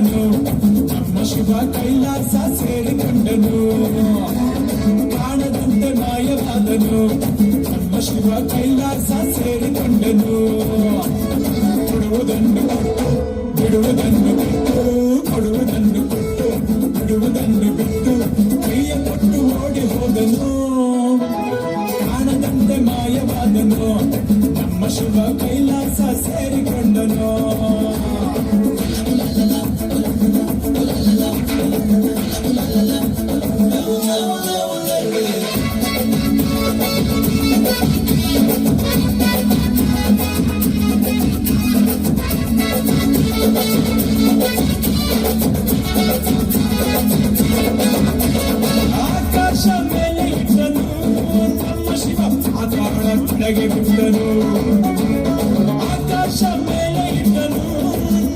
ಮಾಯವಾದನು ನಮ್ಮ ಶಿವ ಕೈಲಾಸ ಸೇರಿಕೊಂಡನು ಕಾಣದಂತೆ ಮಾಯವಾದನು ನಮ್ಮ ಶಿವ ಕೈಲಾಸ ಸೇರಿಕೊಂಡನು ಕೊಡುವುದನ್ನು ಕೊಟ್ಟು ಬಿಡುವುದನ್ನು ಬಿಟ್ಟು ಕೊಡುವುದನ್ನು ಕೊಟ್ಟು ಬಿಡುವುದನ್ನು ಬಿಟ್ಟು ಕೈಯ ಕೊಟ್ಟು ಓಡಿ ಹೋದನು ಕಾಣದಂತೆ ಮಾಯವಾದನು ನಮ್ಮ ಶಿವ ಕೈಲಾಸ ಸೇರಿಕೊಂಡನು ಆಕಾಶ ಮೇಲೆ ಇಟ್ಟನು ನಮ್ಮ ಶಿವ ಪಾತಾಳ ಕೆಳಗೆ ಬಿಟ್ಟನು ಆಕಾಶ ಮೇಲೆ ಇಟ್ಟನು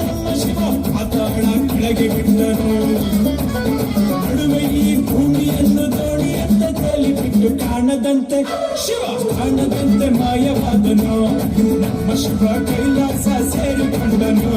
ನಮ್ಮ ಶಿವ ಪಾತಾಳ ಕೆಳಗೆ ಬಿಟ್ಟನು ನಡುವೆ ಈ ಭೂಮಿಯನ್ನು ದೋಣಿಯಂತೆ ತೇಲಿಬಿಟ್ಟು ಕಾಣದಂತೆ ಶಿವ ಕಾಣದಂತೆ ಮಾಯವಾದನು ನಮ್ಮ ಶಿವ ಕೈಲಾಸ ಸೇರಿಕೊಂಡನು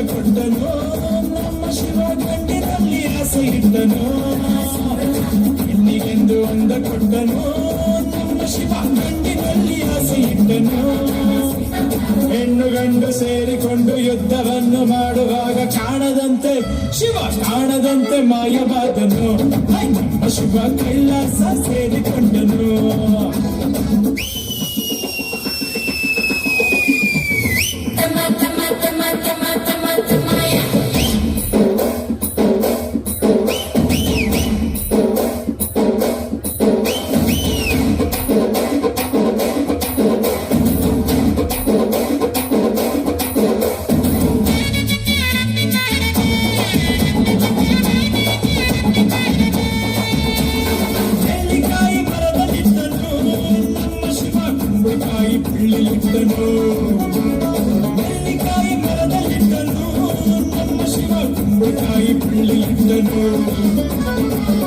ಕೊಟ್ಟನು ನಮ್ಮ ಶಿವ ಗಂಡಿನಲ್ಲಿ ಆಸೆ ಇಟ್ಟನು ಹೆಣ್ಣಿಗೆಂದು ಅಂದ ಕೊಟ್ಟನು ನಮ್ಮ ಶಿವ ಗಂಡಿನಲ್ಲಿ ಆಸೆ ಇಟ್ಟನು ಹೆಣ್ಣು ಗಂಡು ಸೇರಿಕೊಂಡು ಯುದ್ಧವನ್ನು ಮಾಡುವಾಗ ಕಾಣದಂತೆ ಶಿವ ಕಾಣದಂತೆ ಮಾಯವಾದನು ನಮ್ಮ ಶಿವ ಕೈಲಾಸ ಸೇರಿಕೊಂಡನು ನೆಲ್ಲಿಕಾಯಿ ಮರದಲ್ಲಿಟ್ಟನು ನಮ್ಮ ಶಿವ ಕುಂಬಳಕಾಯಿ ಬಳ್ಳಿಯಿಟ್ಟನು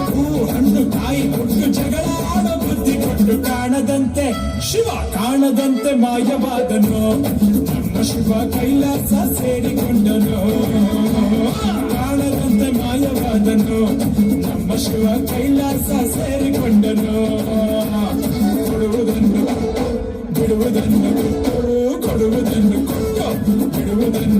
ಹೂ ಹಣ್ಣು ಕಾಯಿ ಕೊಟ್ಟು ಜಗಳ ಆಡೋ ಬುದ್ಧಿ ಕೊಟ್ಟು ಕಾಣದಂತೆ ಶಿವ ಕಾಣದಂತೆ ಮಾಯವಾದನು ನಮ್ಮ ಶಿವ ಕೈಲಾಸ ಸೇರಿಕೊಂಡನು ಕಾಣದಂತೆ ಮಾಯವಾದನು ನಮ್ಮ ಶಿವ ಕೈಲಾಸ ಸೇರಿಕೊಂಡನು ಕೊಡುವುದನ್ನು ಬಿಡುವುದನ್ನು ಕೊಟ್ಟು ಕೊಡುವುದನ್ನು ಕೊಟ್ಟು ಬಿಡುವುದನ್ನು